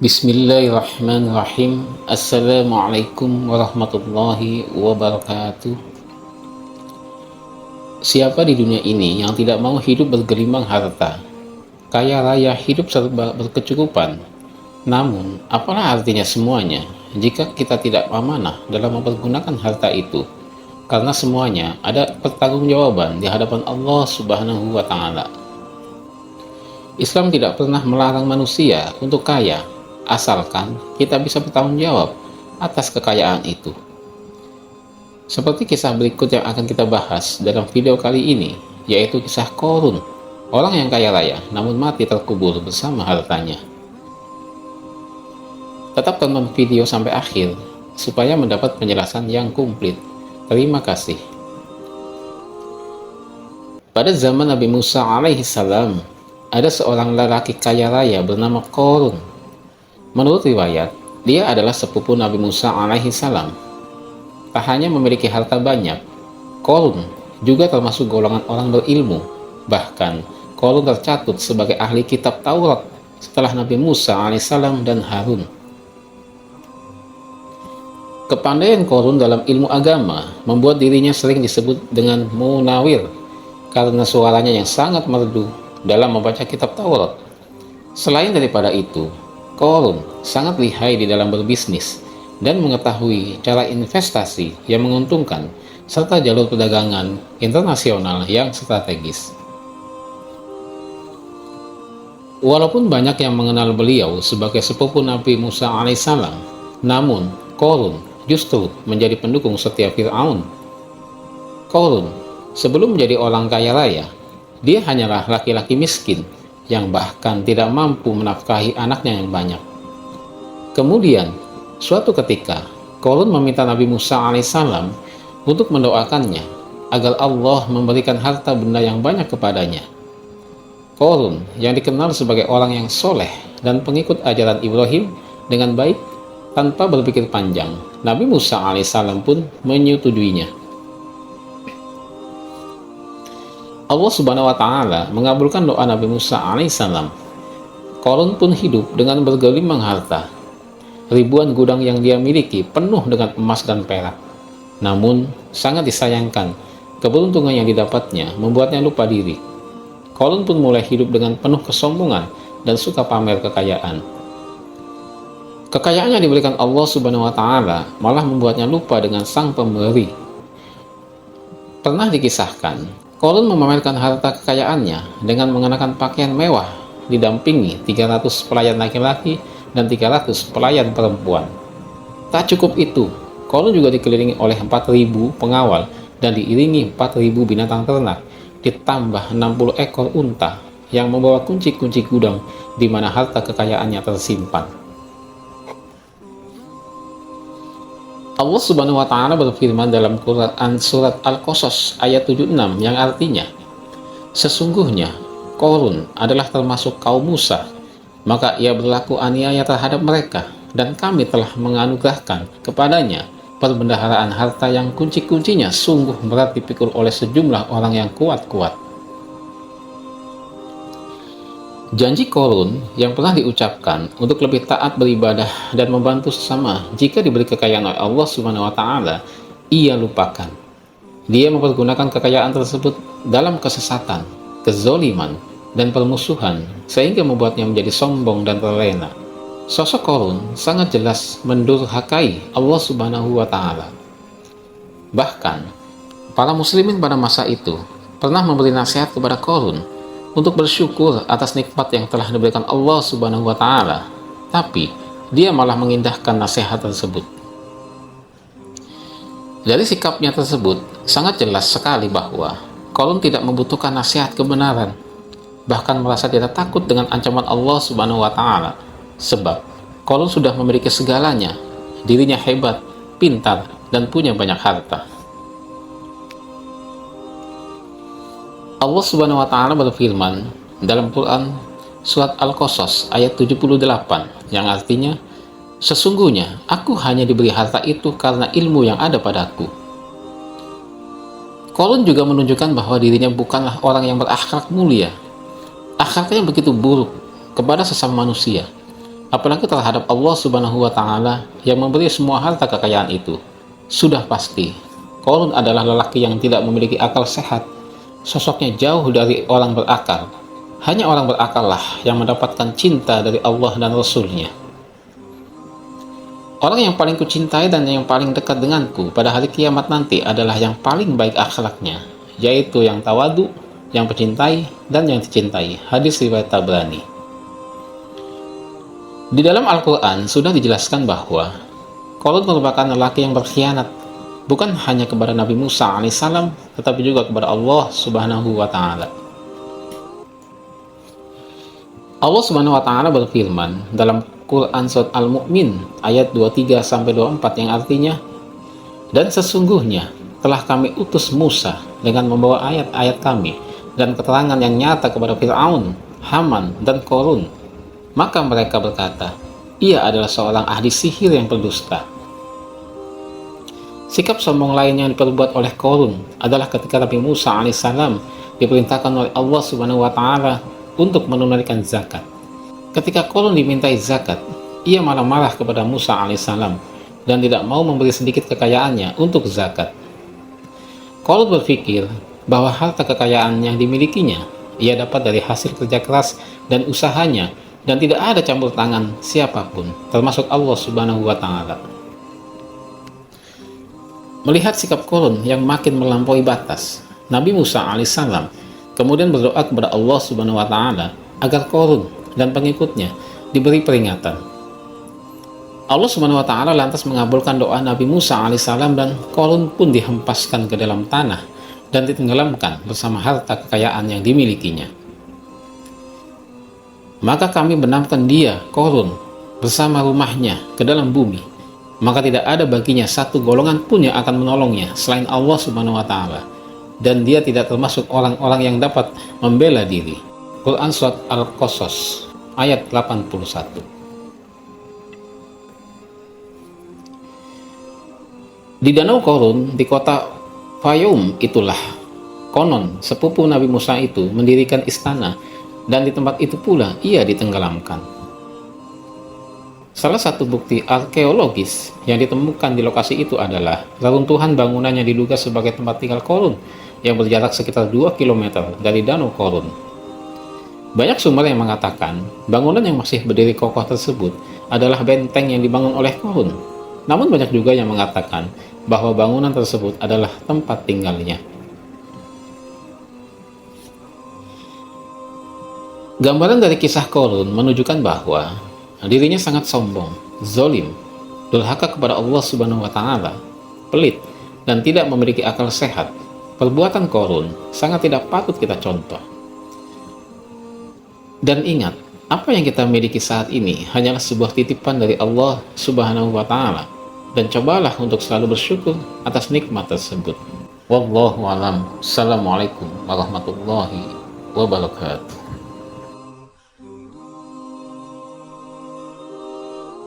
Bismillahirrahmanirrahim. Assalamualaikum warahmatullahi wabarakatuh. Siapa di dunia ini yang tidak mau hidup bergelimang harta, kaya raya, hidup serba berkecukupan? Namun, apalah artinya semuanya jika kita tidak amanah dalam mempergunakan harta itu? Karena semuanya ada pertanggungjawaban di hadapan Allah Subhanahu wa Ta'ala. Islam tidak pernah melarang manusia untuk kaya, asalkan kita bisa bertanggung jawab atas kekayaan itu. Seperti kisah berikut yang akan kita bahas dalam video kali ini, yaitu kisah Qorun, orang yang kaya raya namun mati terkubur bersama hartanya. Tetap tonton video sampai akhir supaya mendapat penjelasan yang komplit. Terima kasih. Pada zaman Nabi Musa alaihissalam, ada seorang lelaki kaya raya bernama Qorun. Menurut riwayat, dia adalah sepupu Nabi Musa alaihissalam. Tak hanya memiliki harta banyak, Qorun juga termasuk golongan orang berilmu. Bahkan, Qorun tercatut sebagai ahli kitab Taurat setelah Nabi Musa alaihissalam dan Harun. Kepandaian Qorun dalam ilmu agama membuat dirinya sering disebut dengan Munawir karena suaranya yang sangat merdu dalam membaca kitab Taurat. Selain daripada itu, Qorun sangat lihai di dalam berbisnis dan mengetahui cara investasi yang menguntungkan serta jalur perdagangan internasional yang strategis. Walaupun banyak yang mengenal beliau sebagai sepupu Nabi Musa alaihissalam, namun Qorun justru menjadi pendukung setia Fir'aun. Qorun sebelum menjadi orang kaya raya, dia hanyalah laki-laki miskin yang bahkan tidak mampu menafkahi anaknya yang banyak. Kemudian, suatu ketika, Qorun meminta Nabi Musa alaihissalam untuk mendoakannya agar Allah memberikan harta benda yang banyak kepadanya. Qorun yang dikenal sebagai orang yang soleh dan pengikut ajaran Ibrahim dengan baik tanpa berpikir panjang, Nabi Musa alaihissalam pun menyetujuinya. Allah Subhanahu wa Ta'ala mengabulkan doa Nabi Musa alaihissalam. Qorun pun hidup dengan bergelimang harta. Ribuan gudang yang dia miliki penuh dengan emas dan perak. Namun, sangat disayangkan, keberuntungan yang didapatnya membuatnya lupa diri. Qorun pun mulai hidup dengan penuh kesombongan dan suka pamer kekayaan. Kekayaan yang diberikan Allah Subhanahu wa Ta'ala malah membuatnya lupa dengan Sang Pemberi. Pernah dikisahkan, Qorun memamerkan harta kekayaannya dengan mengenakan pakaian mewah, didampingi 300 pelayan laki-laki dan 300 pelayan perempuan. Tak cukup itu, Qorun juga dikelilingi oleh 4.000 pengawal dan diiringi 4.000 binatang ternak, ditambah 60 ekor unta yang membawa kunci-kunci gudang di mana harta kekayaannya tersimpan. Allah Subhanahu wa Ta'ala berfirman dalam Quran surat Al-Qasas ayat 76 yang artinya, sesungguhnya Qorun adalah termasuk kaum Musa, maka ia berlaku aniaya terhadap mereka, dan kami telah menganugerahkan kepadanya perbendaharaan harta yang kunci-kuncinya sungguh berat dipikul oleh sejumlah orang yang kuat-kuat. Janji Qorun yang pernah diucapkan untuk lebih taat beribadah dan membantu sesama jika diberi kekayaan oleh Allah Subhanahu wa Ta'ala, ia lupakan. Dia mempergunakan kekayaan tersebut dalam kesesatan, kezoliman, dan permusuhan sehingga membuatnya menjadi sombong dan terlena. Sosok Qorun sangat jelas mendurhakai Allah Subhanahu wa Ta'ala. Bahkan, para muslimin pada masa itu pernah memberi nasihat kepada Qorun untuk bersyukur atas nikmat yang telah diberikan Allah Subhanahu wa Ta'ala, tapi dia malah mengindahkan nasihat tersebut. Dari sikapnya tersebut sangat jelas sekali bahwa Qorun tidak membutuhkan nasihat kebenaran, bahkan merasa tidak takut dengan ancaman Allah Subhanahu wa Ta'ala, sebab Qorun sudah memiliki segalanya. Dirinya hebat, pintar, dan punya banyak harta. Allah Subhanahu wa Ta'ala berfirman dalam Quran surat Al-Qasas ayat 78 yang artinya, sesungguhnya aku hanya diberi harta itu karena ilmu yang ada padaku. Qorun juga menunjukkan bahwa dirinya bukanlah orang yang berakhlak mulia. Akhlaknya begitu buruk kepada sesama manusia. apalagi terhadap Allah Subhanahu wa Ta'ala yang memberi semua harta kekayaan itu. Sudah pasti, Qarun adalah lelaki yang tidak memiliki akal sehat. Sosoknya jauh dari orang berakal. Hanya orang berakal lah yang mendapatkan cinta dari Allah dan Rasul-Nya. Orang yang paling kucintai dan yang paling dekat denganku pada hari kiamat nanti adalah yang paling baik akhlaknya, yaitu yang tawadu, yang mencintai, dan yang dicintai. Hadis riwayat Tabrani. Di dalam Al-Quran sudah dijelaskan bahwa Qarun merupakan lelaki yang berkhianat, bukan hanya kepada Nabi Musa alaihissalam, tetapi juga kepada Allah Subhanahu wa Ta'ala. Allah Subhanahu wa Ta'ala berfirman dalam Quran Surat Al-Mu'min ayat 23-24 yang artinya, dan sesungguhnya telah kami utus Musa dengan membawa ayat-ayat kami dan keterangan yang nyata kepada Fir'aun, Haman, dan Qarun. Maka mereka berkata, ia adalah seorang ahli sihir yang berdusta. Sikap sombong lain yang diperbuat oleh Qarun adalah ketika Nabi Musa alaihissalam diperintahkan oleh Allah Subhanahu wa Ta'ala untuk menunaikan zakat. Ketika Qarun dimintai zakat, ia malah marah kepada Musa alaihissalam dan tidak mau memberi sedikit kekayaannya untuk zakat. Qarun berpikir bahwa harta kekayaan yang dimilikinya ia dapat dari hasil kerja keras dan usahanya, dan tidak ada campur tangan siapapun, termasuk Allah Subhanahu wa Ta'ala. Melihat sikap Qarun yang makin melampaui batas, Nabi Musa alaihissalam kemudian berdoa kepada Allah Subhanahu wa Ta'ala agar Qarun dan pengikutnya diberi peringatan. Allah Subhanahu wa Ta'ala lantas mengabulkan doa Nabi Musa alaihissalam dan Qarun pun dihempaskan ke dalam tanah dan ditenggelamkan bersama harta kekayaan yang dimilikinya. Maka kami benamkan dia, Qarun, bersama rumahnya ke dalam bumi, maka tidak ada baginya satu golongan pun yang akan menolongnya selain Allah Subhanahu wa Ta'ala, dan dia tidak termasuk orang-orang yang dapat membela diri. Quran Surat Al-Qasas ayat 81. Di Danau Qarun di kota Fayum itulah konon sepupu Nabi Musa itu mendirikan istana, dan di tempat itu pula ia ditenggelamkan. Salah satu bukti arkeologis yang ditemukan di lokasi itu adalah reruntuhan bangunan yang diduga sebagai tempat tinggal Qarun yang berjarak sekitar 2 km dari Danau Qarun. Banyak sumber yang mengatakan bangunan yang masih berdiri kokoh tersebut adalah benteng yang dibangun oleh Qarun. Namun banyak juga yang mengatakan bahwa bangunan tersebut adalah tempat tinggalnya. Gambaran dari kisah Qarun menunjukkan bahwa dirinya sangat sombong, zolim, durhaka kepada Allah Subhanahu wa Ta'ala, pelit, dan tidak memiliki akal sehat. Perbuatan Qarun sangat tidak patut kita contoh. Dan ingat, apa yang kita miliki saat ini hanyalah sebuah titipan dari Allah Subhanahu wa Ta'ala, dan cobalah untuk selalu bersyukur atas nikmat tersebut. Wallahu a'lam. Assalamualaikum warahmatullahi wabarakatuh.